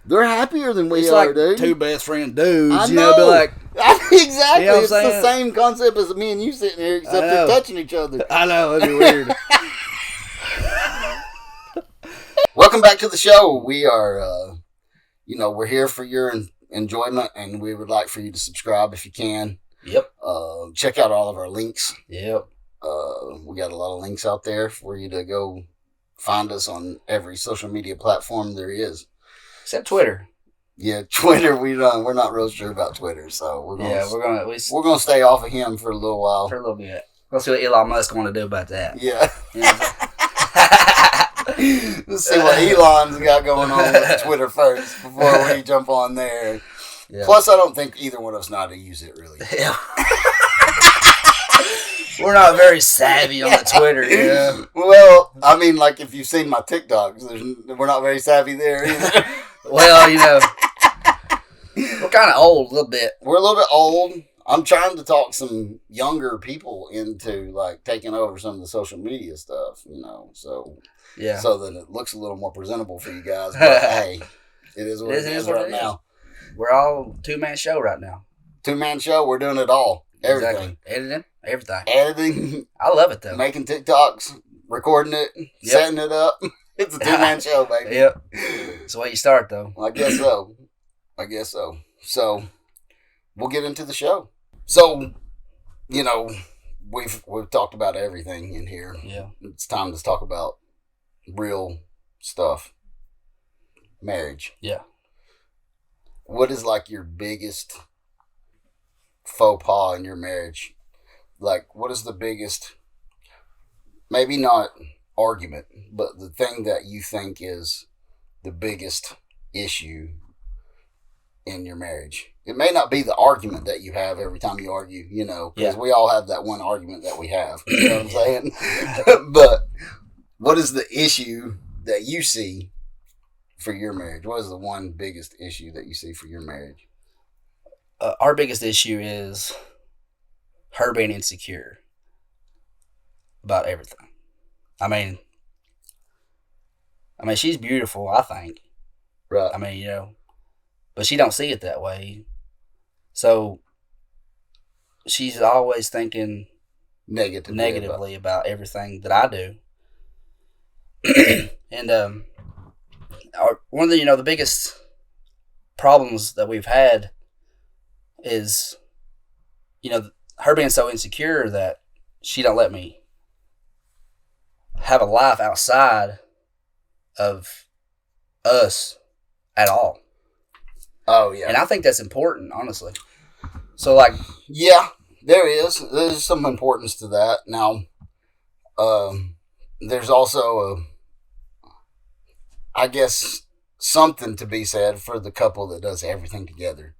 They're happier than we it's are, like dude. two best friend dudes. I You know, be know. like, exactly. You know what It's I'm the saying? same concept as me and you sitting here, except they're touching each other. I know, it'd be weird. Welcome back to the show. We are, we're here for your enjoyment, and we would like for you to subscribe if you can. Yep. Check out all of our links. Yep. We got a lot of links out there for you to go find us on every social media platform there is. Except Twitter. Yeah, Twitter. We're not real sure about Twitter, so we're gonna stay off of him for a little while. For a little bit. Let's see what Elon Musk want to do about that. Yeah. You know Let's see what Elon's got going on with Twitter first before we jump on there. Yeah. Plus, I don't think either one of us know how to use it really. Yeah. We're not very savvy on the Twitter, yeah. Well, I mean, like if you've seen my TikToks, we're not very savvy there either. Well, we're kind of old a little bit. We're a little bit old. I'm trying to talk some younger people into like taking over some of the social media stuff, so that it looks a little more presentable for you guys. But hey, it is what it is right now. We're all 2-man show right now. 2-man show. We're doing it all. Everything. Exactly. Editing. Editing. I love it though. Making TikToks, recording it, setting it up. It's a 2-man show, baby. Yep. That's the way you start though. I guess so. So we'll get into the show. So, we've talked about everything in here. Yeah. It's time to talk about real stuff. Marriage. Yeah. What is like your biggest faux pas in your marriage? Like, what is the biggest, maybe not argument, but the thing that you think is the biggest issue in your marriage? It may not be the argument that you have every time you argue, because we all have that one argument that we have. You know what I'm saying? But what is the issue that you see for your marriage? What is the one biggest issue that you see for your marriage? Our biggest issue is her being insecure about everything. I mean, she's beautiful, I think. Right. I mean, but she don't see it that way. So she's always thinking negatively about everything that I do. And one of the biggest problems that we've had is her being so insecure that she don't let me have a life outside of us at all. Oh, yeah. And I think that's important, honestly. So, like... Yeah, there's some importance to that. Now, there's also I guess, something to be said for the couple that does everything together.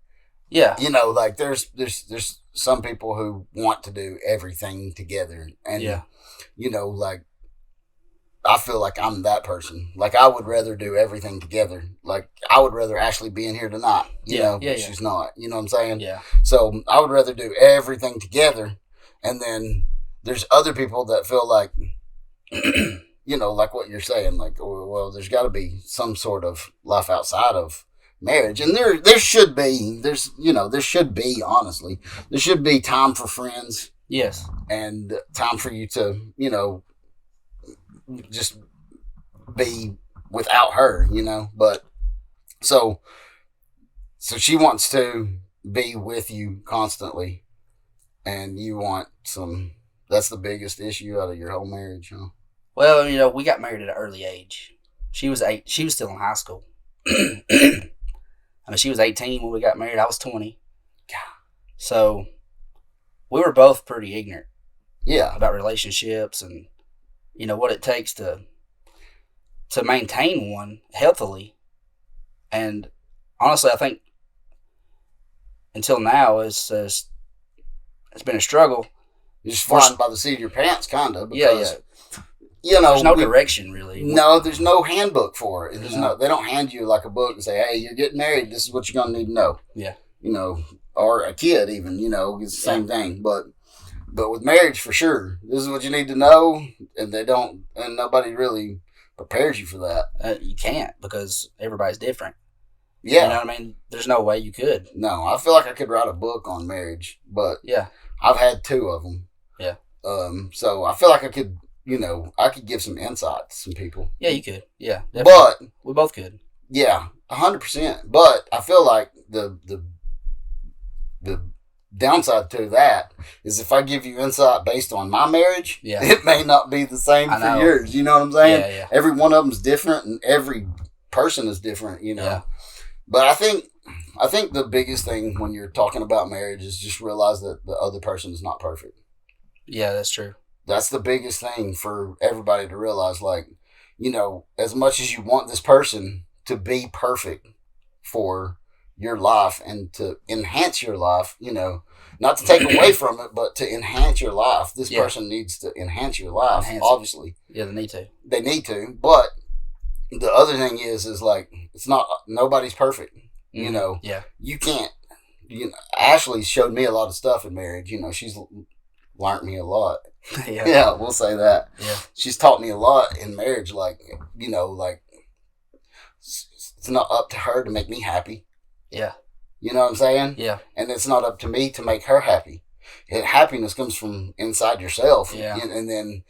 Yeah. Like there's some people who want to do everything together. And, like, I feel like I'm that person. Like, I would rather do everything together. Like, I would rather Ashley be in here tonight. But she's not. You know what I'm saying? Yeah. So, I would rather do everything together. And then there's other people that feel like, like what you're saying. Like, well, there's got to be some sort of life outside of marriage. And there should be. There should be, honestly. There should be time for friends. Yes. And time for you to, just be without her, but so she wants to be with you constantly, and you want that's the biggest issue out of your whole marriage, huh? Well, we got married at an early age. She was 8. She was still in high school. She was 18 when we got married. I was 20. So we were both pretty ignorant. Yeah. About relationships and what it takes to maintain one healthily. And honestly, I think until now it's been a struggle. You're just flying by the seat of your pants, kind of. Because, there's no direction, really. No, there's no handbook for it. They don't hand you like a book and say, hey, you're getting married. This is what you're going to need to know. Yeah. Or a kid even, it's the same thing. But with marriage, for sure, this is what you need to know, and nobody really prepares you for that. You can't, because everybody's different. Yeah. You know what I mean? There's no way you could. No, I feel like I could write a book on marriage, but yeah, I've had 2 of them. Yeah. So I feel like I could, I could give some insight to some people. Yeah, you could. Yeah, definitely. But we both could. Yeah, 100%. But I feel like the downside to that is if I give you insight based on my marriage, it may not be the same for yours. You know what I'm saying? Yeah. Every one of them's different, and every person is different. Yeah. But I think the biggest thing when you're talking about marriage is just realize that the other person is not perfect. Yeah, that's true. That's the biggest thing for everybody to realize. Like, as much as you want this person to be perfect for your life and to enhance your life, not to take away from it, but to enhance your life. This person needs to enhance your life, obviously. Yeah, they need to. They need to. But the other thing is like, nobody's perfect. Yeah. You can't, Ashley showed me a lot of stuff in marriage. She's learned me a lot. Yeah, we'll say that. Yeah. She's taught me a lot in marriage. Like, it's not up to her to make me happy. Yeah. You know what I'm saying? Yeah. And it's not up to me to make her happy. Happiness comes from inside yourself. Yeah. And then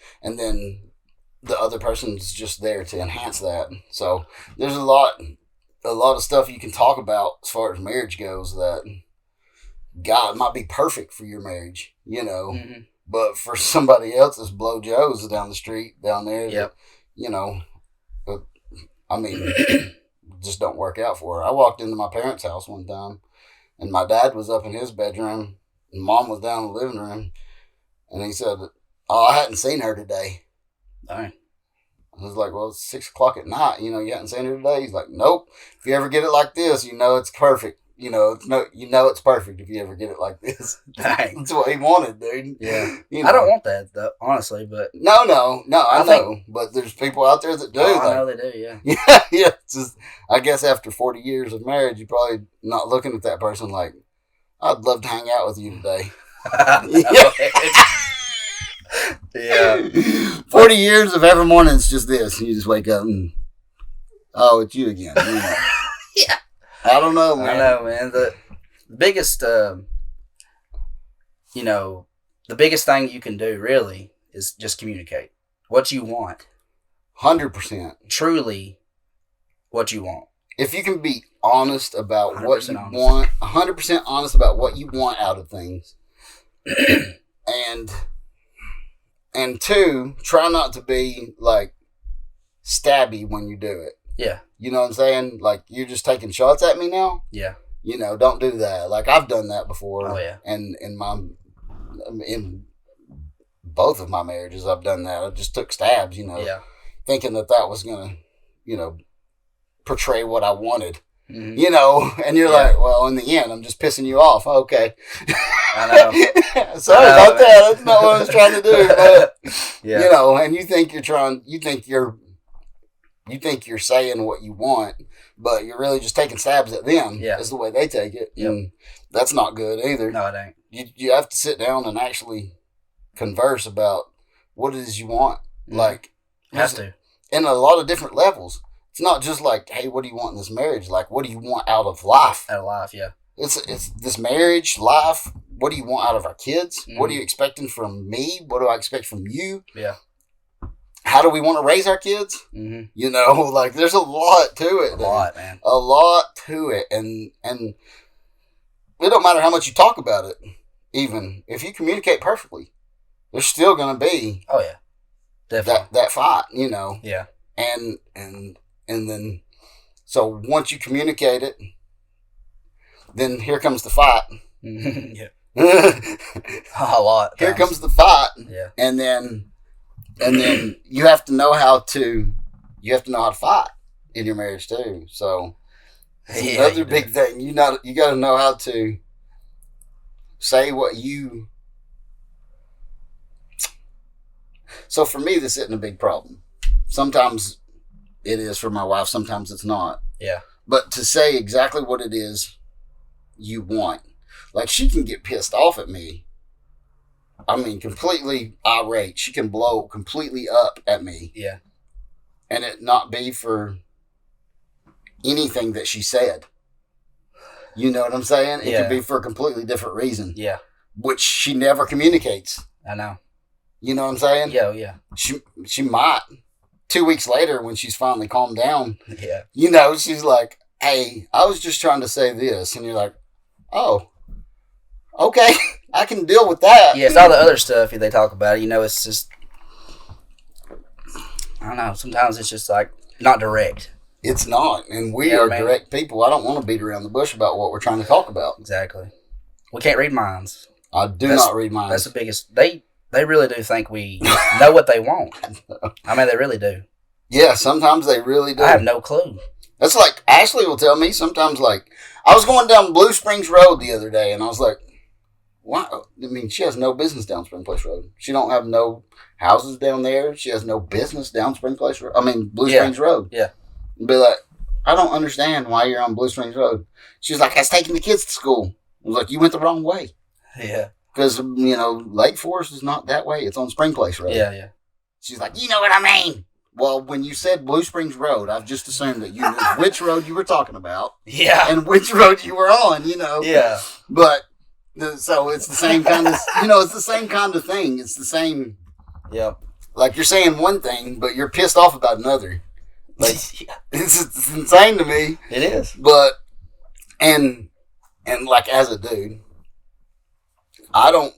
the other person's just there to enhance that. So there's a lot of stuff you can talk about as far as marriage goes that God might be perfect for your marriage, Mm-hmm. But for somebody else, it's blow Joe's down the street down there. Yep. Just don't work out for her. I walked into my parents' house one time, and my dad was up in his bedroom, and Mom was down in the living room, and he said, "Oh, I hadn't seen her today." All right. I was like, "Well, it's 6:00 at night. You hadn't seen her today?" He's like, "Nope. If you ever get it like this, it's perfect. It's perfect if you ever get it like this." Dang. That's what he wanted, dude. Yeah. I don't want that, though, honestly, but... No, I know. But there's people out there that do. I know they do, yeah. Yeah. It's just, I guess after 40 years of marriage, you're probably not looking at that person like, "I'd love to hang out with you today." Yeah. 40 years of every morning, it's just this. You just wake up and, oh, it's you again. Yeah. I don't know, man. I know, man. The biggest, the biggest thing you can do really is just communicate what you want. 100%. Truly what you want. If you can be honest about what you honest. want, 100% honest about what you want out of things. And 2, try not to be like stabby when you do it. Yeah. You know what I'm saying? Like, you're just taking shots at me now? Yeah. Don't do that. Like, I've done that before. Oh, yeah. And in both of my marriages, I've done that. I just took stabs, Yeah. thinking that was going to, portray what I wanted. Mm-hmm. And you're like, well, in the end, I'm just pissing you off. Okay. I know. Sorry about that. That's not what I was trying to do. But, yeah. And you think you're saying what you want, but you're really just taking stabs at them. Yeah. Is the way they take it. Yep. And that's not good either. No, it ain't. You have to sit down and actually converse about what it is you want. Mm-hmm. Like, Has to. In a lot of different levels. It's not just like, hey, what do you want in this marriage? Like, what do you want out of life? Out of life, yeah. It's this marriage, life. What do you want out of our kids? Mm-hmm. What are you expecting from me? What do I expect from you? Yeah. How do we want to raise our kids? Mm-hmm. Like, there's a lot to it. A lot, man. A lot to it. And it don't matter how much you talk about it. Even if you communicate perfectly, there's still going to be oh yeah, definitely that fight, Yeah. And then, so once you communicate it, then here comes the fight. Yeah. A lot. Here comes the fight. Yeah. And then you have to know how to fight in your marriage too. So it's another big thing. You got to know how to say what you. So for me, this isn't a big problem. Sometimes it is for my wife. Sometimes it's not. Yeah. But to say exactly what it is you want, like, she can get pissed off at me. I mean, completely irate. She can blow completely up at me. Yeah. And it not be for anything that she said. You know what I'm saying? It Yeah. could be for a completely different reason. Yeah. Which she never communicates. I know. You know what I'm saying? Yeah, yeah. She might. 2 weeks later, when she's finally calmed down, Yeah. you know, she's like, hey, I was just trying to say this. And you're like, oh, okay, I can deal with that. Yeah, it's all the other stuff they talk about. You know, it's just, I don't know, sometimes it's just like not direct. It's not. And we are direct people. I don't want to beat around the bush about what we're trying to talk about. Exactly. We can't read minds. I do not read minds. That's the biggest. They really do think we know what they want. I mean, they really do. Yeah, sometimes they really do. I have no clue. That's like, Ashley will tell me sometimes, like, I was going down Blue Springs Road the other day, and I was like, wow. I mean, she has no business down Spring Place Road. She don't have no houses down there. She has no business down Spring Place Road. I mean, Blue Springs Road. Yeah. And be like, I don't understand why you're on Blue Springs Road. She's like, I was taking the kids to school. I was like, you went the wrong way. Yeah. Because, you know, Lake Forest is not that way. It's on Spring Place Road. Yeah, yeah. She's like, you know what I mean? Well, when you said Blue Springs Road, I've just assumed that you knew which road you were talking about. Yeah. And which road you were on, you know. Yeah. But, so it's the same kind of, you know, it's the same kind of thing. It's the same. Yep. Like, you're saying one thing, but you're pissed off about another. Like, yeah. it's insane to me. It is. But, and like, as a dude, I'm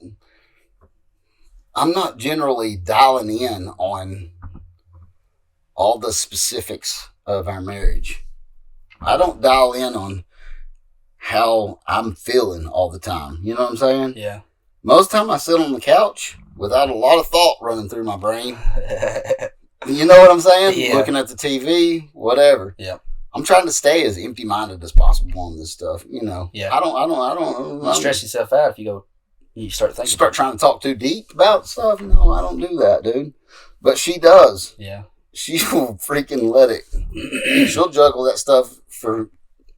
not generally dialing in on all the specifics of our marriage. I don't dial in on how I'm feeling all the time. You know what I'm saying? Yeah. Most of the time I sit on the couch without a lot of thought running through my brain. You know what I'm saying? Yeah. Looking at the TV, whatever. Yeah. I'm trying to stay as empty-minded as possible on this stuff. You know. Yeah. I don't You stress yourself out if you start thinking. Start trying to talk too deep about stuff. No, I don't do that, dude. But she does. Yeah. She will freaking let it. She'll juggle that stuff for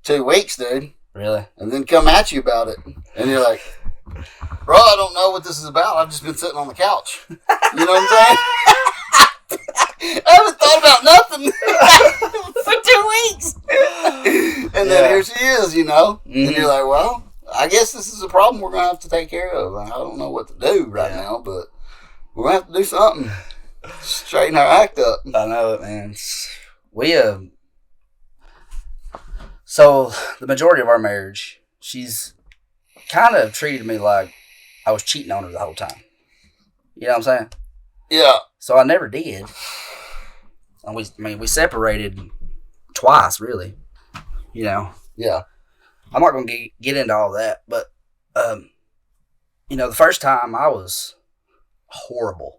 2 weeks, dude. Really? And then come at you about it. And you're like, bro, I don't know what this is about. I've just been sitting on the couch. You know what I'm saying? I haven't thought about nothing for 2 weeks. And then here she is, you know. Mm-hmm. And you're like, well, I guess this is a problem we're going to have to take care of. I don't know what to do right now, but we're going to have to do something. Straighten our act up. I know it, man. So the majority of our marriage, she's kind of treated me like I was cheating on her the whole time. You know what I'm saying? Yeah. So I never did. And we separated twice, really. You know. Yeah. I'm not going to get into all that, but you know, the first time I was horrible.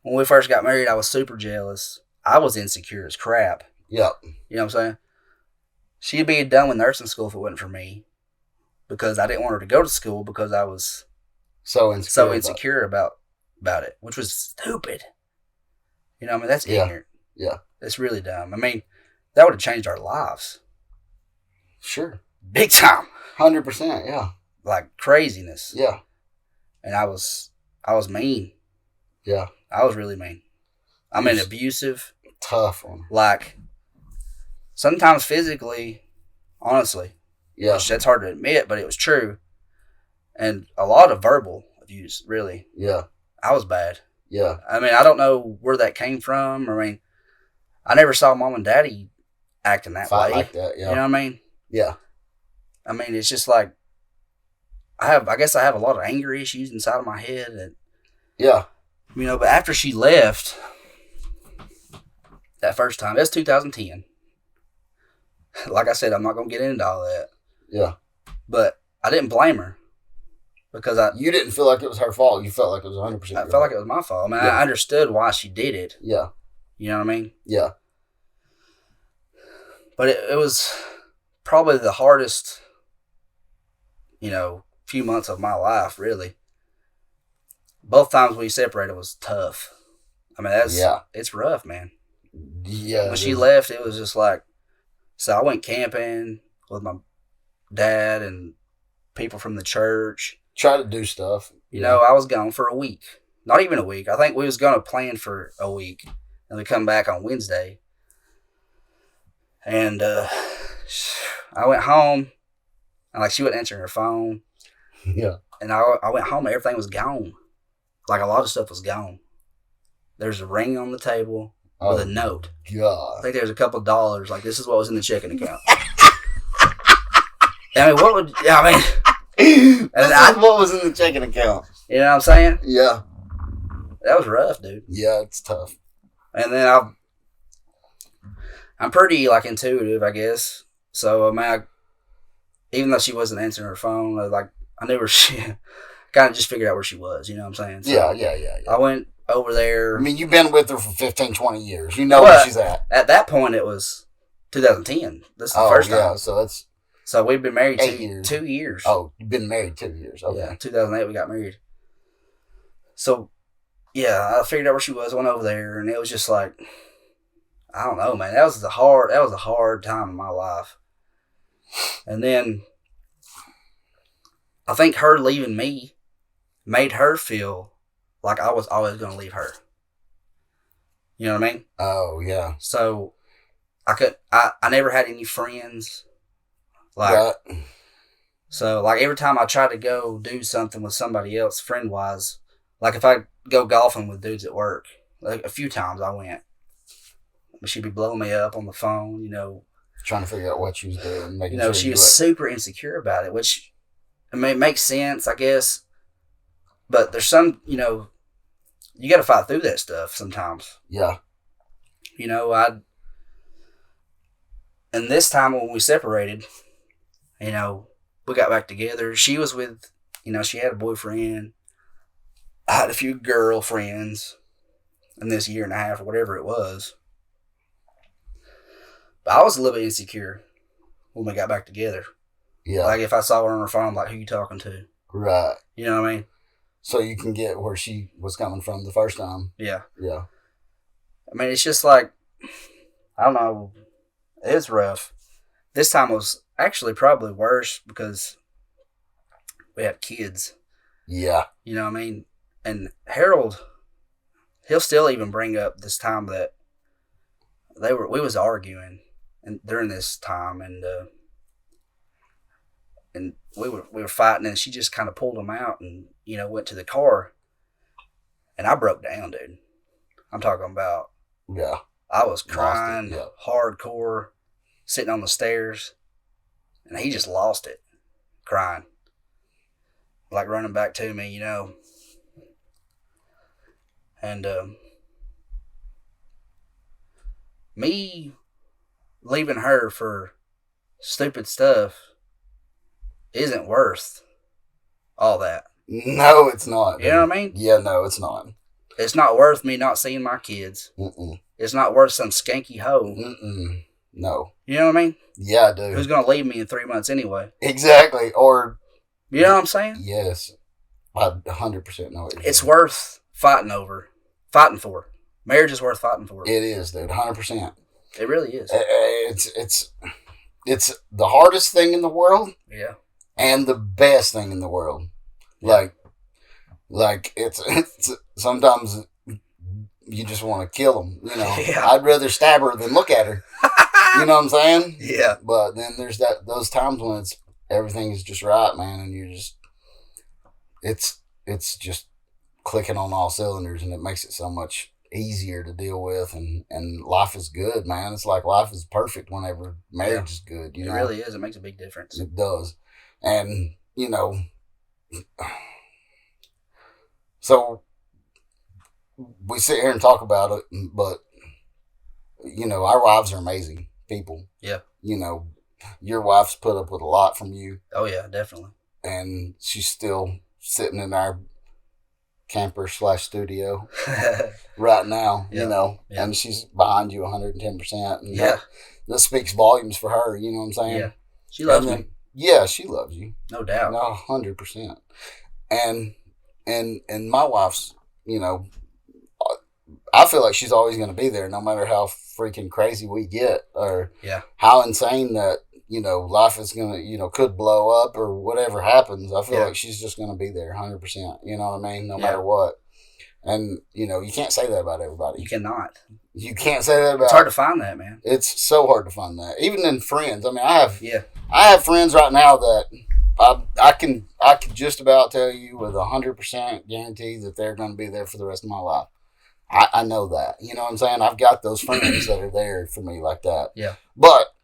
When we first got married, I was super jealous. I was insecure as crap. Yeah. You know what I'm saying? She'd be done with nursing school if it wasn't for me. Because I didn't want her to go to school because I was so insecure about it, which was stupid. You know, I mean, that's ignorant. Yeah. That's really dumb. I mean, that would have changed our lives. Sure. Big time. 100%, yeah. Like craziness. Yeah. And I was mean. Yeah. I was really mean. I mean, abusive. Tough one. Like, sometimes physically, honestly. Yeah. Which that's hard to admit, but it was true. And a lot of verbal abuse, really. Yeah. I was bad. Yeah. I mean, I don't know where that came from. I mean, I never saw mom and daddy acting that way. Like that, yeah. You know what I mean? Yeah. I mean, it's just like, I guess I have a lot of anger issues inside of my head. And, yeah. You know, but after she left, that first time, that's 2010. Like I said, I'm not going to get into all that. Yeah. But I didn't blame her. Because you didn't feel like it was her fault. You felt like it was 100% I felt like it was my fault. I mean, I understood why she did it. Yeah. You know what I mean? Yeah. But it was probably the hardest, you know, few months of my life, really. Both times we separated was tough. I mean, it's rough, man. Yeah. When she left, it was just like, so I went camping with my dad and people from the church. Try to do stuff. You know, I was gone for a week. Not even a week. I think we was going to plan for a week. And we come back on Wednesday. And I went home. And like she wasn't answering her phone. Yeah. And I went home and everything was gone. Like a lot of stuff was gone. There's a ring on the table with a note. I God. think there's a couple of dollars. Like this is what was in the checking account. I mean, what would I mean? This is what was in the checking account. You know what I'm saying? Yeah. That was rough, dude. Yeah, it's tough. And then I'm pretty like intuitive, I guess. So I mean, even though she wasn't answering her phone, I knew where she kind of just figured out where she was. You know what I'm saying? So Yeah. I went over there. I mean, you've been with her for 15, 20 years. You know where she's at. At that point, it was 2010. This is the first time. So that's... So we've been married 8 years. 2 years. Oh, you've been married 2 years. Okay. Yeah, 2008 we got married. So, yeah, I figured out where she was. I went over there, and it was just like, I don't know, man. That was a hard time in my life. And then I think her leaving me made her feel like I was always going to leave her. You know what I mean? Oh, yeah. So I never had any friends. Like, right. So, like, every time I tried to go do something with somebody else, friend-wise, like, if I go golfing with dudes at work, like, a few times I went, she'd be blowing me up on the phone, you know. Trying to figure out what she was doing. Making You know, sure she was super insecure about it, which, I mean, it makes sense, I guess. But there's some, you know, you got to fight through that stuff sometimes. Yeah. You know, and this time when we separated, you know, we got back together. She was with, you know, she had a boyfriend. I had a few girlfriends in this year and a half or whatever it was. But I was a little bit insecure when we got back together. Yeah. Like if I saw her on her phone, I'm like, who you talking to? Right. You know what I mean? So you can get where she was coming from the first time. Yeah. Yeah. I mean, it's just like, I don't know. It's rough. This time was actually probably worse because we had kids. Yeah. You know what I mean? And Harold, he'll still even bring up this time that we was arguing and during this time and we were fighting and she just kind of pulled him out and, you know, went to the car and I broke down, dude. I'm talking about. Yeah. I was crying yeah. hardcore, sitting on the stairs, and he just lost it, crying. Like running back to me, you know. And me leaving her for stupid stuff isn't worth all that. No, it's not. You know what I mean? Yeah, no, it's not. It's not worth me not seeing my kids. Mm-mm. It's not worth some skanky hoe. Mm-mm. No. You know what I mean? Yeah, I do. Who's going to leave me in 3 months anyway? Exactly. Or... You know what I'm saying? Yes. I 100% know what you're It's saying. worth fighting for. Marriage is worth fighting for. It is, dude. 100%. It really is. It's the hardest thing in the world. Yeah. And the best thing in the world. Like it's sometimes you just want to kill them, you know. Yeah. I'd rather stab her than look at her. You know what I'm saying? Yeah. But then there's those times when everything is just right, man, and you're just it's just clicking on all cylinders, and it makes it so much easier to deal with, and life is good, man. It's like life is perfect whenever marriage is good. You know, It really is. It makes a big difference. it does, and you know. So we sit here and talk about it, but you know, our wives are amazing people. Yeah. You know, your wife's put up with a lot from you, Oh yeah, definitely. and she's still sitting in our camper / studio right now. Yeah. You know, Yeah. and she's behind you 110%. And Yeah. that speaks volumes for her. You know what I'm saying? Yeah. She loves And me. then- Yeah, she loves you. No doubt. No, 100%. And my wife's, you know, I feel like she's always going to be there, no matter how freaking crazy we get, or Yeah. how insane that, you know, life is going to, you know, could blow up or whatever happens. I feel Yeah. like she's just going to be there 100%. You know what I mean? No Yeah. matter what. And, you know, you can't say that about everybody. You cannot. You can't say that about... It's hard to find that, man. It's so hard to find that. Even in friends. I mean, I have friends right now that I can just about tell you with 100% guarantee that they're going to be there for the rest of my life. I know that. You know what I'm saying? I've got those friends that are there for me like that. Yeah. But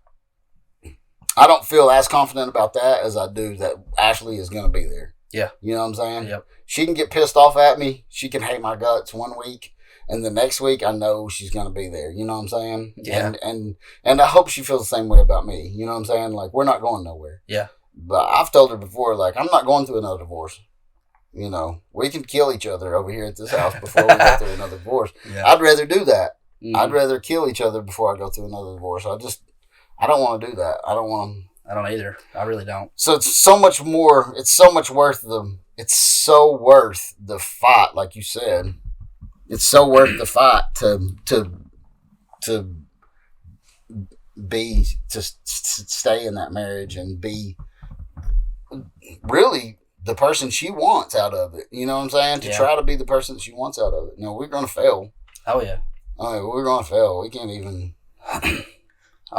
I don't feel as confident about that as I do that Ashley is going to be there. Yeah. You know what I'm saying? Yep. She can get pissed off at me. She can hate my guts one week. And the next week, I know she's going to be there. You know what I'm saying? Yeah. And I hope she feels the same way about me. You know what I'm saying? Like, we're not going nowhere. Yeah. But I've told her before, like, I'm not going through another divorce. You know, we can kill each other over here at this house before we go through another divorce. Yeah. I'd rather do that. Mm-hmm. I'd rather kill each other before I go through another divorce. I don't want to do that. I don't want to. I don't either. I really don't. So it's so much more. It's so much worth it's so worth the fight, like you said. It's so worth the fight to stay in that marriage and be really the person she wants out of it. You know what I'm saying? To try to be the person that she wants out of it. No, we're going to fail. Oh, yeah. I mean, we're going to fail. We can't even...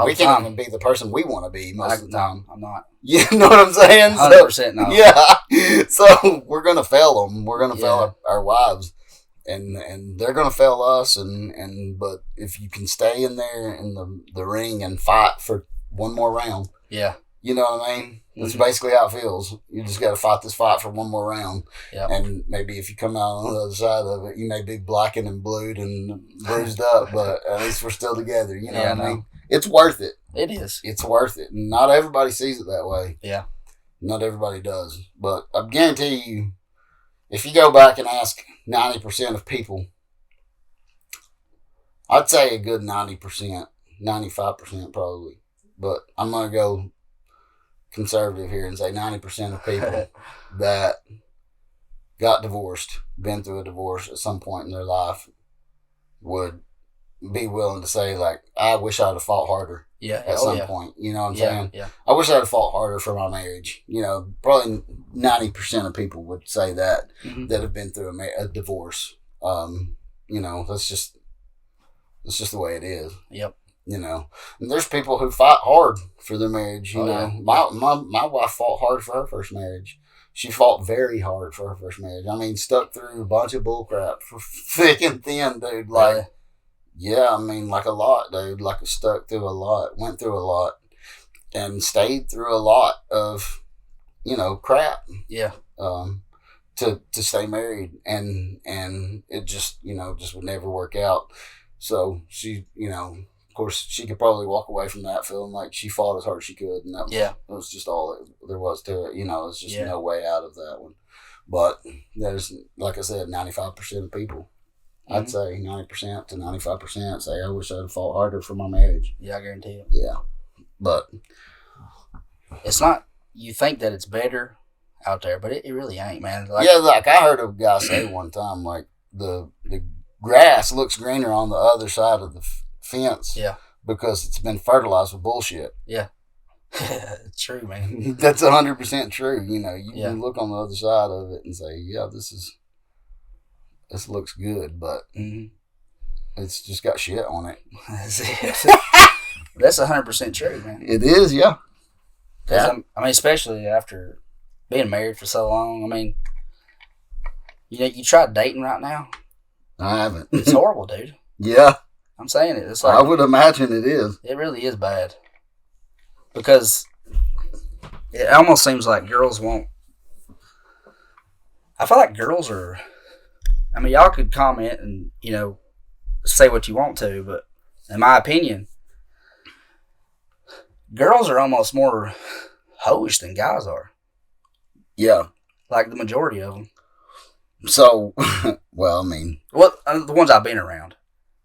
we can't even be the person we want to be most of the time. I'm not. You know what I'm saying? 100% no. Yeah. So we're going to fail them. We're going to fail our wives. And they're going to fail us. But if you can stay in there in the ring and fight for one more round. Yeah. You know what I mean? That's basically how it feels. You just got to fight this fight for one more round. Yep. And maybe if you come out on the other side of it, you may be blackened and blued and bruised up, but at least we're still together. You know what I mean? It's worth it. It is. It's worth it. Not everybody sees it that way. Yeah. Not everybody does. But I guarantee you, if you go back and ask 90% of people, I'd say a good 90%, 95% probably. But I'm going to go conservative here and say 90% of people that got divorced, been through a divorce at some point in their life, would be willing to say, like, I wish I'd have fought harder at some point. You know what I'm saying? Yeah. I wish I'd have fought harder for my marriage. You know, probably 90% of people would say that, that have been through a divorce. You know, that's just the way it is. Yep. You know, and there's people who fight hard for their marriage. You know, my wife fought hard for her first marriage. She fought very hard for her first marriage. I mean, stuck through a bunch of bullcrap for thick and thin, dude. Like, yeah, I mean, like a lot, dude. Like, stuck through a lot, went through a lot, and stayed through a lot of, you know, crap. Yeah. To stay married, and it just, you know, just would never work out. So she, you know. Of course, she could probably walk away from that feeling like she fought as hard as she could, and that was just all there was to it. You know, there's just no way out of that one. But there's, like I said, 95% of people, I'd say 90% to 95% say, I wish I'd have fought harder for my marriage. Yeah, I guarantee you. Yeah. But it's not, you think that it's better out there, but it really ain't, man. Like, yeah, like I heard a guy say one time, like, the grass looks greener on the other side of the fence, because it's been fertilized with bullshit. Yeah. It's true, man. That's 100% true. You know, you can look on the other side of it and say, yeah, this looks good, but it's just got shit on it. That's 100% true, man. It is, yeah. I mean, especially after being married for so long. I mean, you know, you try dating right now. I haven't. It's horrible, dude. Yeah. I'm saying it. It's like, I would imagine it is. It really is bad. Because it almost seems like girls won't. I feel like girls are. I mean, y'all could comment and, you know, say what you want to, but in my opinion, girls are almost more hoish than guys are. Yeah. Like the majority of them. So, well, I mean. Well, the ones I've been around.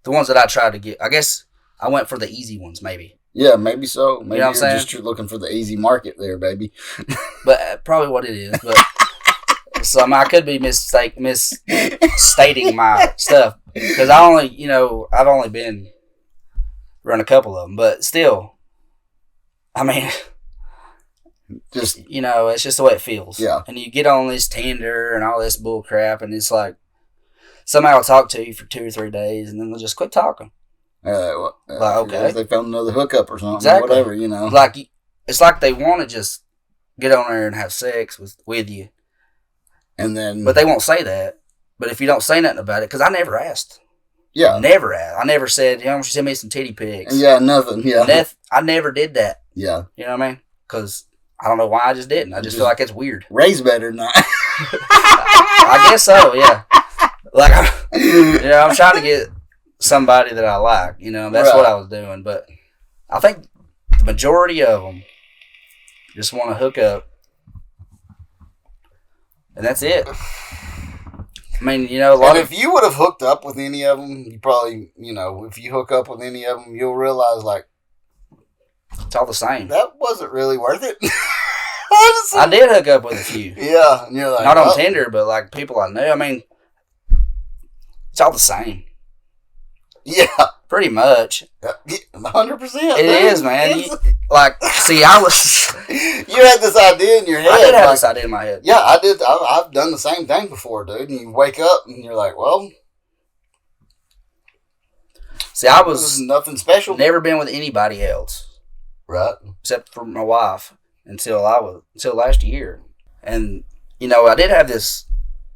The ones that I tried to get, I guess I went for the easy ones, maybe. Yeah, maybe so. Maybe you know what I'm saying? Just looking for the easy market there, baby. But probably what it is. But so I could be misstating my stuff, because I've only been around a couple of them, but still, I mean, just, you know, it's just the way it feels. Yeah. And you get on this Tinder and all this bull crap, and it's like, somebody will talk to you for 2 or 3 days, and then they'll just quit talking. Like, okay. They found another hookup or something, Exactly. whatever, you know. Like, it's like they want to just get on there and have sex with you, And then, but they won't say that. But if you don't say nothing about it, because I never asked. yeah, Never asked. I never said, you know, she send me some titty pics. yeah, nothing, yeah, I never did that. yeah. You know what I mean? Because I don't know why I just didn't. I just feel like it's weird. Ray's better than I. I guess so, yeah. Like, I'm trying to get somebody that I like. You know, that's what I was doing. But I think the majority of them just want to hook up, and that's it. I mean, you know, And if you would have hooked up with any of them, you probably, you know, if you hook up with any of them, you'll realize, like, it's all the same. that wasn't really worth it. I did hook up with a few. Yeah, and you're like, Not on Tinder, but like people I knew. I mean, it's all the same. Yeah, Pretty much. 100%. It is, man. See, I was. You had this idea in your head. I did have like, this idea in my head. Yeah, I did. I've done the same thing before, dude. And you wake up and you're like, well, See, I this is was nothing special. never been with anybody else Right. except for my wife until last year. And, you know, I did have this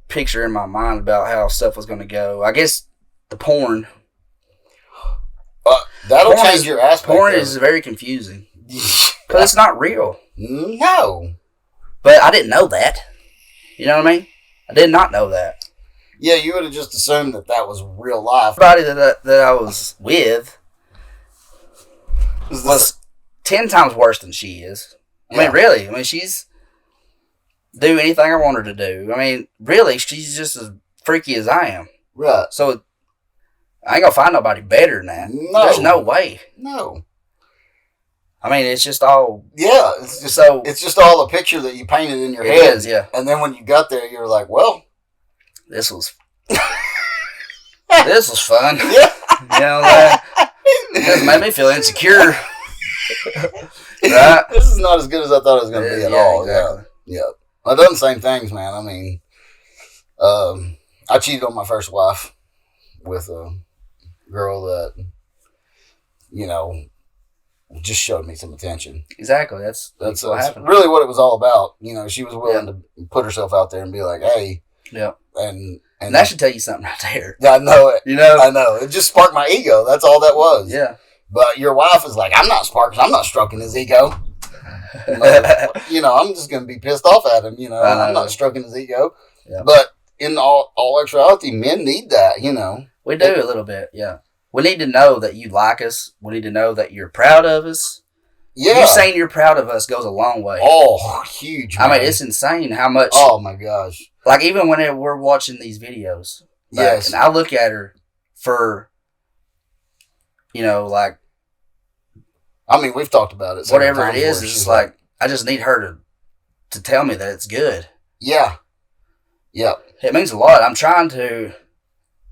picture in my mind about how stuff was going to go. I guess the porn. That'll Porn change is- your aspect. Porn of is it. very confusing because it's not real. No. But I didn't know that. You know what I mean? I did not know that. Yeah, you would have just assumed that was real life. Everybody that I was with was 10 times worse than she is. I mean, really. I mean, she's do anything I want her to do. I mean, really, she's just as freaky as I am. Right. So I ain't gonna find nobody better than that. No. There's no way. No. I mean, it's just all. Yeah, it's just So it's just all a picture that you painted in your it head. is, yeah. And then when you got there, you were like, well, This was fun. yeah. You know that? It made me feel insecure. Right? This is not as good as I thought it was going to be at all. Exactly. Yeah. I've done the same things, man. I mean, I cheated on my first wife with a girl that, you know, just showed me some attention. Exactly. That's That's what happened. really what it was all about. You know, she was willing to put herself out there and be like, hey. Yeah. And that should tell you something right there. Yeah, I know it. You know? I know. It just sparked my ego. That's all that was. Yeah. But your wife is like, I'm not sparking. I'm not stroking his ego. You know, I'm just going to be pissed off at him. You know, I'm not stroking his ego. Yeah. But in all actuality, men need that, you know. We do a little bit, yeah. We need to know that you like us. We need to know that you're proud of us. Yeah. You saying you're proud of us goes a long way. Oh, huge. I man. mean, it's insane how much. Oh, my gosh. Like, even when we're watching these videos. Yes. And I look at her for, you know, like. I mean, we've talked about it. Whatever it is, where it's she's just like, I just need her to tell me that it's good. Yeah. Yeah. It means a lot. I'm trying to,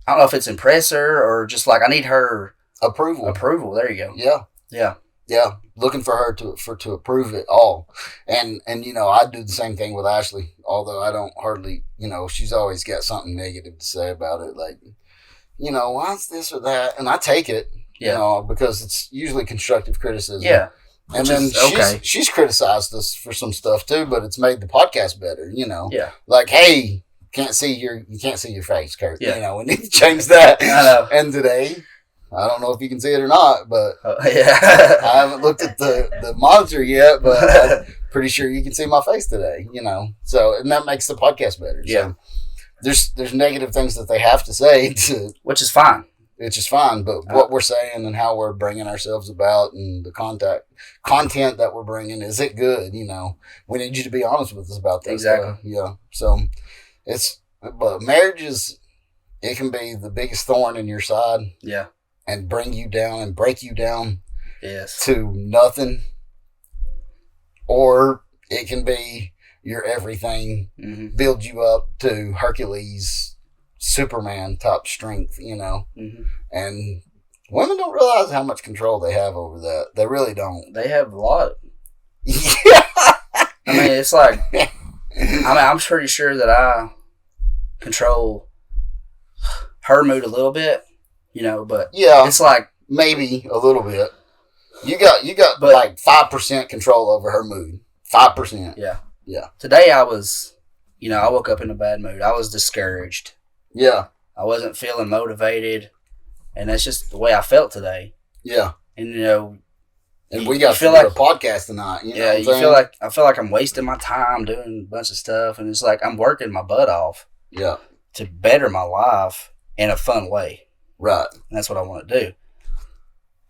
I don't know if it's impress her or just like, I need her Approval. There you go. Yeah. Yeah. Yeah. Looking for her to approve it all. And, you know, I do the same thing with Ashley, although I don't hardly, you know, she's always got something negative to say about it. Like, you know, why's this or that? And I take it, you know, because it's usually constructive criticism. Yeah. And then she's criticized us for some stuff too, but it's made the podcast better, you know. Yeah. Like, hey, you can't see your face, Kurt. Yeah. You know, we need to change that. I know. And today, I don't know if you can see it or not, but yeah. I haven't looked at the monitor yet, but I'm pretty sure you can see my face today, you know. So, and that makes the podcast better. Yeah. So there's negative things that they have to say Which is fine. It's just fine, but what we're saying and how we're bringing ourselves about and the content that we're bringing, is it good? You know, we need you to be honest with us about that. Exactly. Yeah. So but marriage it can be the biggest thorn in your side. Yeah. And bring you down and break you down. Yes. To nothing. Or it can be your everything, build you up to Hercules, Superman type strength, you know. And women don't realize how much control they have over that. They really don't. They have a lot. Yeah. I mean, it's like, I'm pretty sure that I control her mood a little bit, but Yeah, it's like maybe a little bit. You got But- like 5% control over her mood. 5%. yeah. Yeah. Today I was, I woke up in a bad mood. I was discouraged. Yeah. I wasn't feeling motivated, and that's just the way I felt today. Yeah. And And You- we got you feel to do like- a podcast tonight. You know yeah, what I'm you saying? feel like I'm wasting my time doing a bunch of stuff, and it's like I'm working my butt off Yeah. to better my life in a fun way. Right. And that's what I want to do.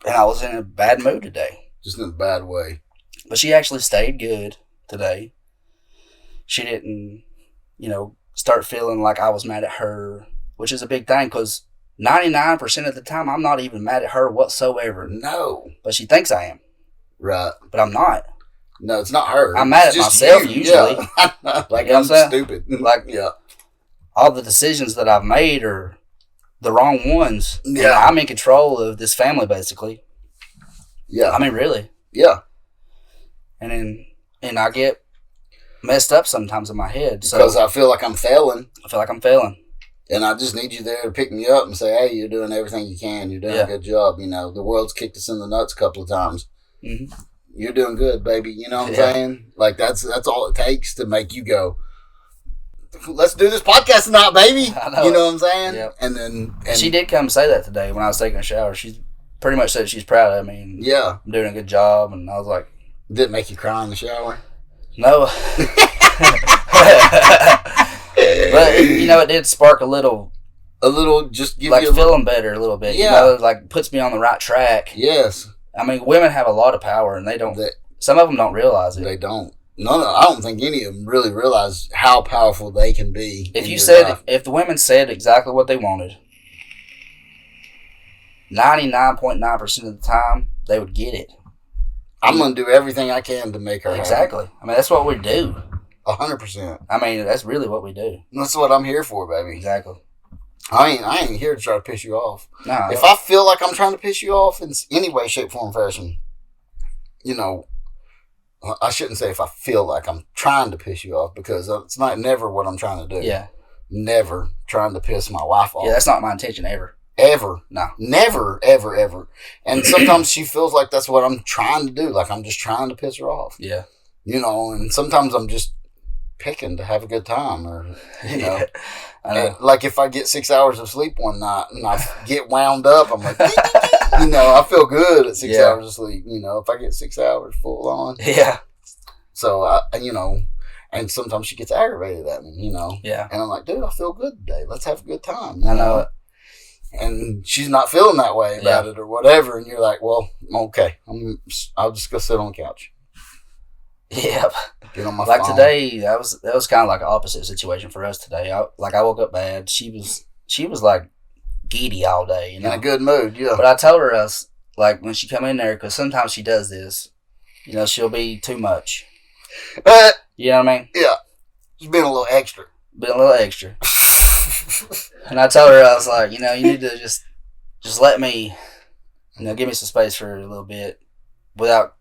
And I was in a bad mood today. Just in a bad way. But she actually stayed good today. She didn't, start feeling like I was mad at her, which is a big thing because 99% of the time I'm not even mad at her whatsoever. No. But she thinks I am. Right. But I'm not. No, it's not her. I'm mad It's at just myself you. usually. Yeah. Like You know I'm what I'm saying? stupid. Like- yeah. All the decisions that I've made are the wrong ones. And Yeah. I'm in control of this family, basically. Yeah. I mean, really. Yeah. And I get messed up sometimes in my head. So Because I feel like I'm failing. I feel like I'm failing. And I just need you there to pick me up and say, hey, you're doing everything you can. You're doing Yeah. a good job. The world's kicked us in the nuts a couple of times. Mm-hmm. You're doing good, baby. You know what I'm Yeah. saying? Like, that's all it takes to make you go, let's do this podcast tonight, baby. I know You it. know what I'm saying? Yep. And She did come say that today when I was taking a shower. She pretty much said she's proud of me. And yeah. I'm doing a good job. And I was like, Did it make you cry in the shower? no. But, it did spark a little, A little, just give like you a feeling better a little bit. Yeah. Like puts me on the right track. Yes. I mean, women have a lot of power and some of them don't realize it. They don't. No, I don't think any of them really realize how powerful they can be. If in you your said, life. if the women said exactly what they wanted, 99.9% of the time, they would get it. I'm going to do everything I can to make her happy. Exactly. I mean, that's what we do. 100%. I mean, that's really what we do. That's what I'm here for, baby. Exactly. I ain't here to try to piss you off. No. If I feel like I'm trying to piss you off in any way, shape, form, fashion, I shouldn't say if I feel like I'm trying to piss you off because it's never what I'm trying to do. Yeah. Never trying to piss my wife off. Yeah, that's not my intention ever. Ever. No. Never, ever, ever. And sometimes she feels like that's what I'm trying to do. Like I'm just trying to piss her off. Yeah. And sometimes I'm just picking to have a good time or, I know. like if I get 6 hours of sleep one night and I get wound up, I'm like, I feel good at 6 Yeah. hours of sleep. If I get 6 hours full on. Yeah. So, and sometimes she gets aggravated at me, Yeah. And I'm like, dude, I feel good today. Let's have a good time. I know it. And she's not feeling that way about it or whatever. And you're like, well, okay, I'll just go sit on the couch. Yep. Get on my Like phone. today, that was kind of like an opposite situation for us today. I woke up bad. She was like giddy all day, In a good mood, yeah. But I told her like when she come in there, because sometimes she does this. She'll be too much. You know what I mean? Yeah. Just being a little extra. Been a little extra. And I told her, I was like, you need to just let me, give me some space for a little bit without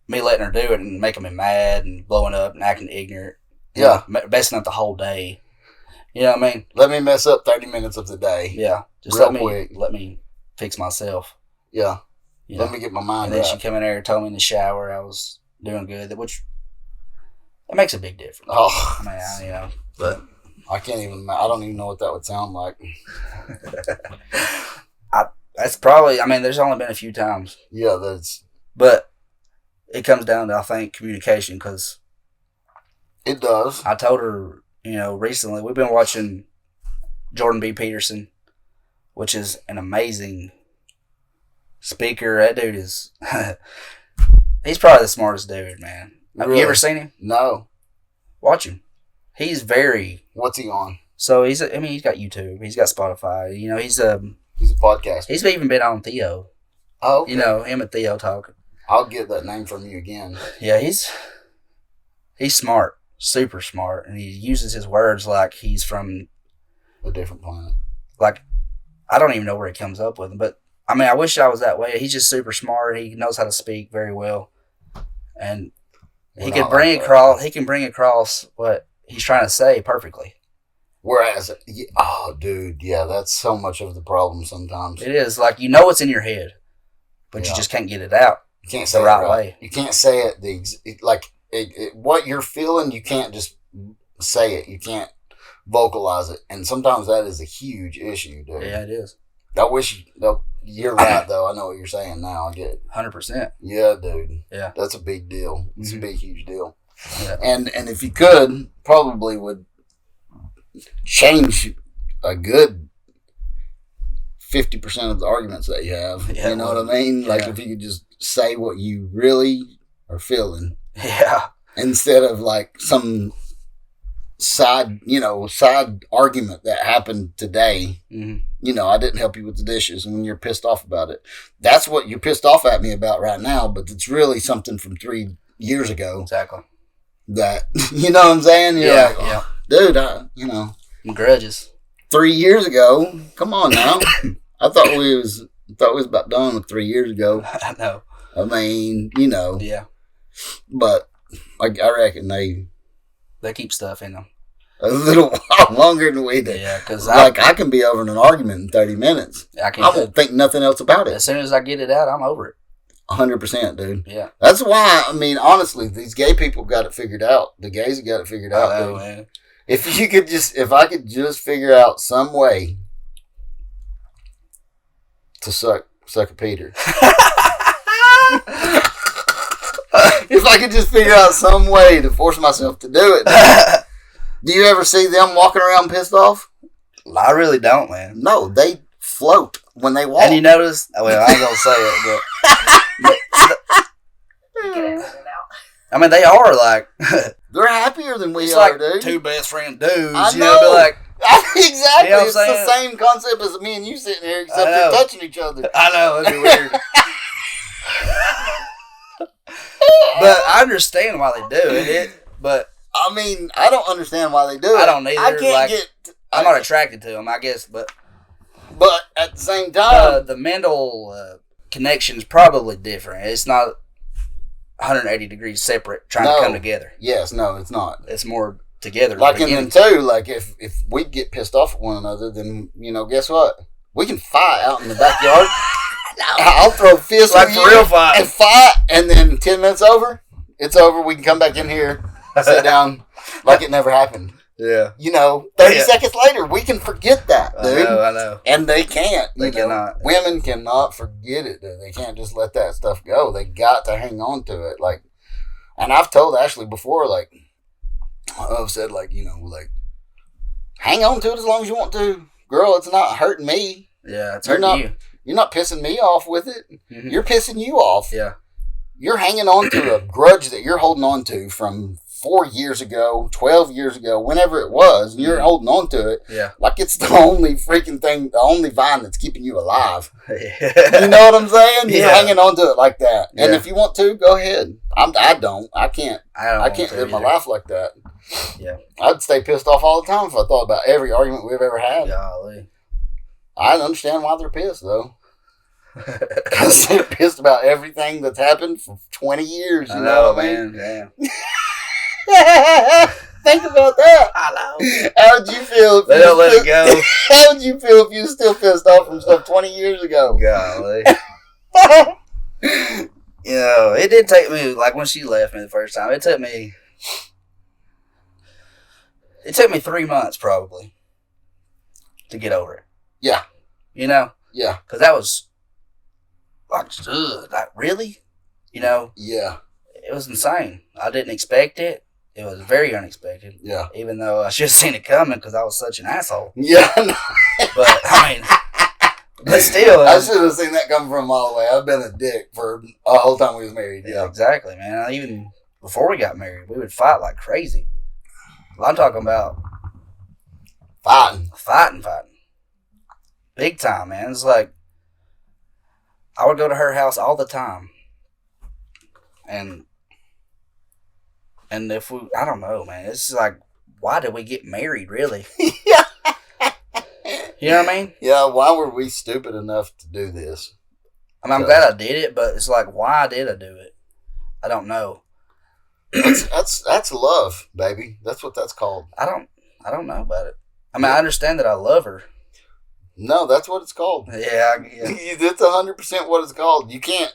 me letting her do it and making me mad and blowing up and acting ignorant. Yeah. Messing up the whole day. You know what I mean? Let me mess up 30 minutes of the day. Yeah. Just Real let quick. me fix myself. Yeah. You know? Let me get my mind And then right. she come in there and told me in the shower I was doing good, which it makes a big difference. Oh, I mean, but I don't even know what that would sound like. that's probably, there's only been a few times, Yeah, but it comes down to, I think, communication, because it does. I told her, recently, we've been watching Jordan B. Peterson, which is an amazing speaker. That dude is, he's probably the smartest dude, man. Have Really? you ever seen him? No. Watch him. He's very, What's he on? so he's got YouTube, he's got Spotify, He's a podcast. he's even been on Theo, Oh, okay. him and Theo talking. I'll get that name from you again. Yeah, he's smart, super smart, and he uses his words like he's from, A different planet. like, I don't even know where he comes up with them, but I wish I was that way. He's just super smart. He knows how to speak very well, and he We're can not bring like that. across. He can bring across what he's trying to say perfectly. Whereas, oh, dude, yeah, that's so much of the problem sometimes. It is like it's in your head, but you just can't get it out. You can't say the it right way. You can't say it what you're feeling. You can't just say it. You can't vocalize it, and sometimes that is a huge issue, dude. Yeah, it is. I wish you're right though. I know what you're saying now. I get it. 100%. Yeah, dude. Yeah, that's a big deal. It's a big, huge deal. Yeah. And if you could, probably would change a good 50% of the arguments that you have. Yeah, you know what I mean? Like if you could just say what you really are feeling. Yeah. Instead of like some side argument that happened today. Mm-hmm. I didn't help you with the dishes, and when you're pissed off about it, that's what you're pissed off at me about right now. But it's really something from 3 years ago. Exactly. That you know what I'm saying? You're like, oh, dude, grudges. 3 years ago. Come on now. I thought we was about done with 3 years ago. I know. I mean, Yeah. But I reckon they keep stuff in them a little while longer than we do. Yeah, because I can be over in an argument in 30 minutes. I won't think nothing else about it. As soon as I get it out, I'm over it. 100%, dude. Yeah. That's why, I mean, honestly, these gay people got it figured out. The gays have got it figured out, dude. Man. If I could just figure out some way to suck a Peter. If I could just figure out some way to force myself to do it. Do you ever see them walking around pissed off? I really don't, man. No, they float when they walk. And you notice, well, I ain't going to say it, but I mean, they are like... They're happier than we it's are, like dude. Two best friend dudes. I You know, be like... Exactly. You know it's the same concept as me and you sitting here, except they're touching each other. I know, it'd be weird. But I understand why they do it. But I mean, I don't understand why they do it. I don't either. I can't I'm not attracted to them, I guess. But at the same time, the mental connection is probably different. It's not 180 degrees separate trying to come together. Yes, no, it's not. It's more together. Like in them too. Like if we get pissed off at one another, then guess what? We can fight out in the backyard. I'll throw fists like at for you real fight. And fight, and then 10 minutes over, it's over. We can come back in here, sit down like it never happened. Yeah. 30 seconds later, we can forget that, dude. I know. And they can't. They cannot. Women cannot forget it, dude. They can't just let that stuff go. They got to hang on to it. Like, and I've told Ashley before, like, I've said, like, hang on to it as long as you want to. Girl, it's not hurting me. Yeah, it's hurting you. You're not pissing me off with it. Mm-hmm. You're pissing you off. Yeah. You're hanging on to a grudge that you're holding on to from 4 years ago, 12 years ago, whenever it was. You're holding on to it. Yeah. Like it's the only freaking thing, the only vine that's keeping you alive. Yeah. You know what I'm saying? You're Yeah. hanging on to it like that. And Yeah. if you want to, go ahead. I don't. I can't want live my life like that. Yeah. I'd stay pissed off all the time if I thought about every argument we've ever had. Golly. I understand why they're pissed, though. Because they're pissed about everything that's happened for 20 years. You know what I mean? Man. Think about that. I know. How would you feel if They don't let it go. How would you feel if you were still pissed off from stuff 20 years ago? Golly. It did take me, like when she left me the first time, it took me 3 months probably to get over it. Yeah. Yeah. Because that was like, really? Yeah. It was insane. I didn't expect it. It was very unexpected. Yeah. Even though I should have seen it coming because I was such an asshole. Yeah. But, I mean, but still. I should have seen that coming from a mile away. I've been a dick for a whole time we was married. Yeah, exactly, man. Even before we got married, we would fight like crazy. Well, I'm talking about fighting. Big time, man. It's like, I would go to her house all the time. And if I don't know, man. It's like, why did we get married, really? Yeah. You know what I mean? Yeah, why were we stupid enough to do this? I mean, I'm glad I did it, but it's like, why did I do it? I don't know. That's love, baby. That's what that's called. I don't know about it. I mean, I understand that I love her. No, that's what it's called. Yeah. That's 100% what it's called. You can't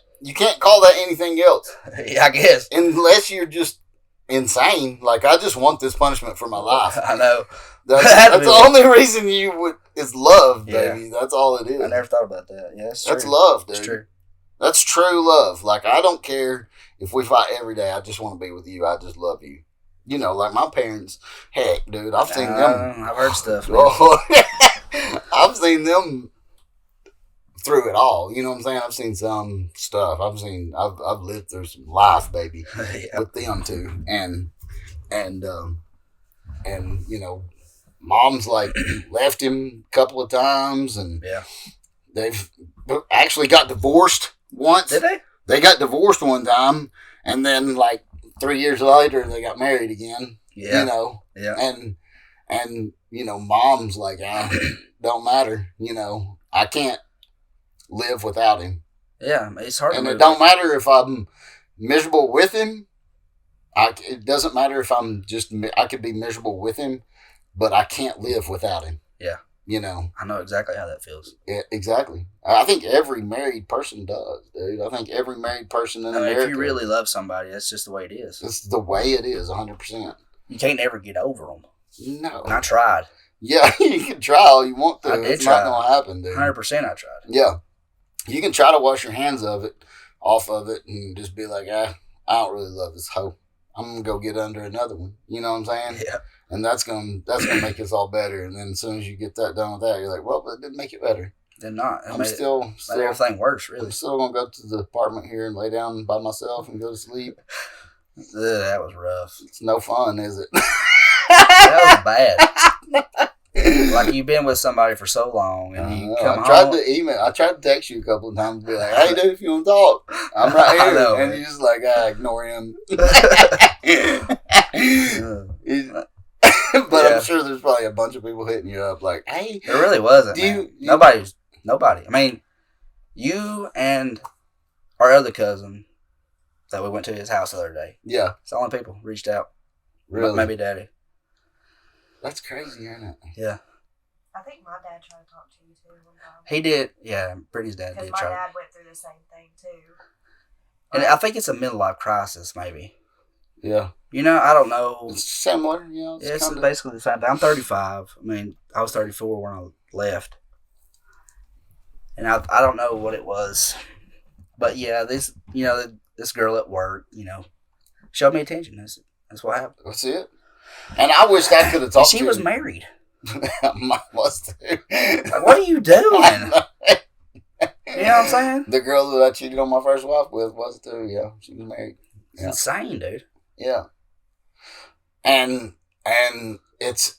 call that anything else. Yeah, I guess. Unless you're just insane. Like, I just want this punishment for my life. I know. That's the only reason you would is love, baby. That's all it is. I never thought about that. Yeah, that's true. That's love, dude. That's true. That's true love. Like, I don't care if we fight every day. I just want to be with you. I just love you. You know, like my parents. Heck, dude, I've seen them. I've heard stuff. I've seen them through it all. You know what I'm saying? I've seen some stuff. I've lived through some life, baby, with them too. And you know, mom's like left him a couple of times, and they've actually got divorced once. Did they? They got divorced one time, and then like 3 years later they got married again. Yeah. You know. Yeah. And you know, mom's like, don't matter. You know, I can't live without him. Yeah, it's hard. And it don't matter if I'm miserable with him. It doesn't matter if I could be miserable with him, but I can't live without him. Yeah. You know. I know exactly how that feels. Yeah, exactly. I think every married person does, dude. I think every married person in America. If you really love somebody, that's just the way it is. It's the way it is, 100%. You can't ever get over them. No. And I tried. Yeah, you can try all you want to. I did it's try. not going to happen, dude. 100% I tried. Yeah. You can try to wash your hands off of it, and just be like, I don't really love this hoe. I'm going to go get under another one. You know what I'm saying? Yeah. And that's gonna make us all better. And then as soon as you get that done with that, you're like, well, but it didn't make it better. Did not. I'm still made everything worse, really. I'm still going to go to the apartment here and lay down by myself and go to sleep. That was rough. It's no fun, is it? That was bad. Like, you've been with somebody for so long, and you come home. I tried to text you a couple of times and be like, hey, dude, if you want to talk, I'm right here. know, and you're just like, ignore him. But I'm sure there's probably a bunch of people hitting you up like, hey. There really wasn't. Nobody. I mean, you and our other cousin that we went to his house the other day. Yeah. It's the only people reached out. Really? Maybe Daddy. That's crazy, isn't it? Yeah. I think my dad tried to talk to you too one time. He did. Yeah, Brittany's dad did Because my try. dad went through the same thing too. And I think it's a midlife crisis, maybe. Yeah. You know, I don't know. It's similar, you know. It's basically the same thing. I'm 35. I mean, I was 34 when I left. And I don't know what it was. But yeah, this girl at work, showed me attention. That's what happened. That's it. And I wish I could have talked to her. She was married. Mine was too. Like, what are you doing? You know what I'm saying? The girl that I cheated on my first wife with was too, yeah. She was married. It's insane, dude. Yeah. And it's,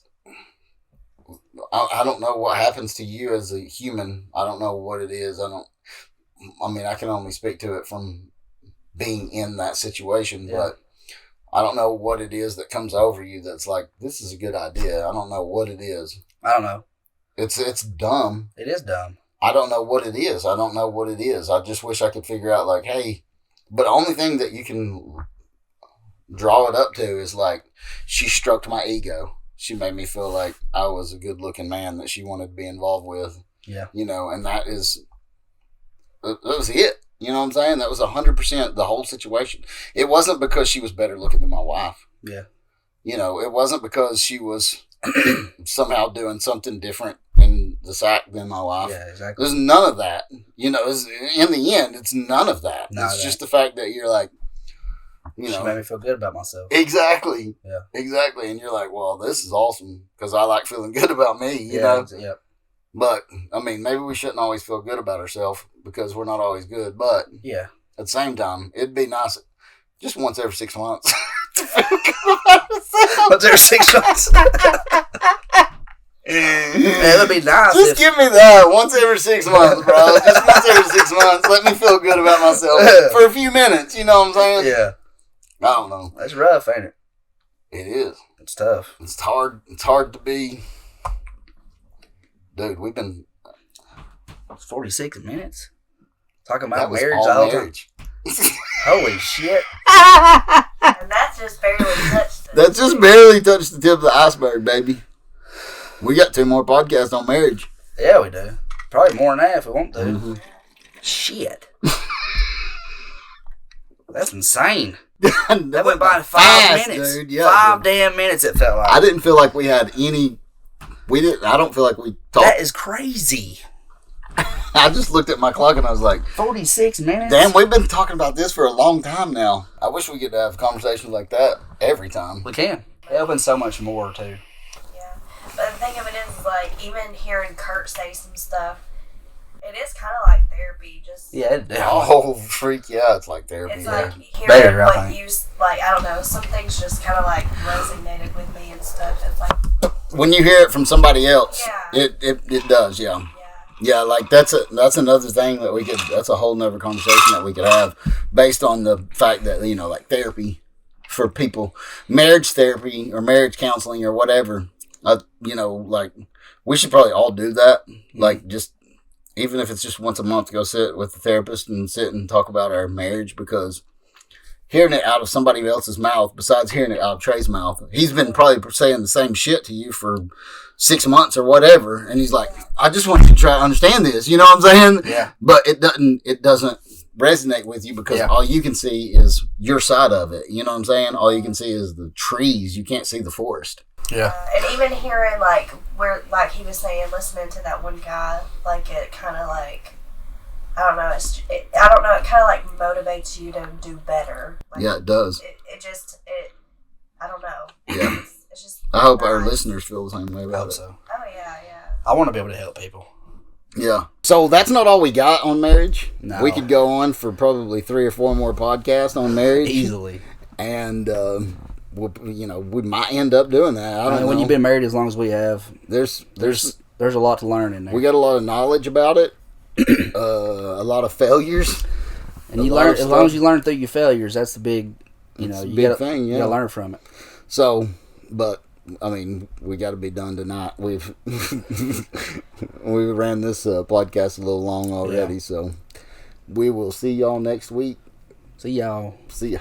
I don't know what happens to you as a human. I don't know what it is. I can only speak to it from being in that situation, but I don't know what it is that comes over you that's like, this is a good idea. I don't know what it is. I don't know. It's dumb. It is dumb. I don't know what it is. I just wish I could figure out, like, hey, but the only thing that you can draw it up to is like, she stroked my ego. She made me feel like I was a good looking man that she wanted to be involved with. Yeah. And that was it. You know what I'm saying? That was 100% the whole situation. It wasn't because she was better looking than my wife. Yeah. It wasn't because she was somehow doing something different in the sack than my wife. Yeah, exactly. There's none of that. In the end, it's none of that. It's just the fact that you're like, She made me feel good about myself. Exactly. Yeah. Exactly. And you're like, well, this is awesome because I like feeling good about me, you know? Yeah. But, maybe we shouldn't always feel good about ourselves because we're not always good. But yeah, at the same time, it'd be nice just once every 6 months to feel good about yourself. Once every 6 months. It'd be nice. Just give me that once every 6 months, bro. Just once every 6 months. Let me feel good about myself for a few minutes. You know what I'm saying? Yeah. I don't know. That's rough, ain't it? It is. It's tough. It's hard. It's hard to be. Dude, we've been. It's 46 minutes. Talking about That was marriage. all marriage. Holy shit. And that's just barely touched it. That just barely touched the tip of the iceberg, baby. We got 2 more podcasts on marriage. Yeah, we do. Probably more than that if we want to. Mm-hmm. Shit. That's insane. that That went by in 5 fast, minutes. dude. Yeah, 5 damn minutes it felt like. I didn't feel like we had any. We didn't. I don't feel like we talked. That is crazy. I just looked at my clock and I was like, 46 minutes? damn, we've been talking about this for a long time now. I wish we could have conversations like that every time. We can. It opens so much more, too. Yeah. But the thing of it is, like, even hearing Kurt say some stuff, it is kind of like therapy. Just Yeah, it Oh, freak, yeah, it's like therapy. it's Yeah. like hearing Better, I what think. you like. I don't know. Some things just kind of like resonated with me and stuff. It's like, When you hear it from somebody else, Yeah. it does, yeah. yeah, Yeah, like that's another thing that we could. That's a whole nother conversation that we could have, based on the fact that like therapy for people, marriage therapy or marriage counseling or whatever. Like we should probably all do that. Like just even if it's just once a month, go sit with the therapist and sit and talk about our marriage, because hearing it out of somebody else's mouth, besides hearing it out of Trey's mouth, he's been probably saying the same shit to you for 6 months or whatever, and he's like, I just want you to try to understand this, you know what I'm saying? Yeah. But it doesn't resonate with you because Yeah. all you can see is your side of it, you know what I'm saying? All you can see is the trees, you can't see the forest. Yeah. and even hearing like where like he was saying, listening to that one guy, like it kind of like. I don't know. I don't know. It kind of like motivates you to do better. Like, Yeah, it does. It. I don't know. Yeah. It's just. I hope our nice. listeners feel the same way I about hope it. so. Oh yeah, yeah. I want to be able to help people. Yeah. So that's not all we got on marriage. No. We could go on for probably 3 or 4 more podcasts on marriage. Easily. And, we might end up doing that. I don't know. When you've been married as long as we have, There's there's a lot to learn in there. we got a lot of knowledge about it. A lot of failures. and a you lot learn of as long as stuff. you learn through your failures. That's the big, That's the you big gotta, thing, You yeah. gotta learn from it. So, but I mean, we got to be done tonight. We've we ran this podcast a little long already, Yeah. so we will see y'all next week. See y'all. See ya.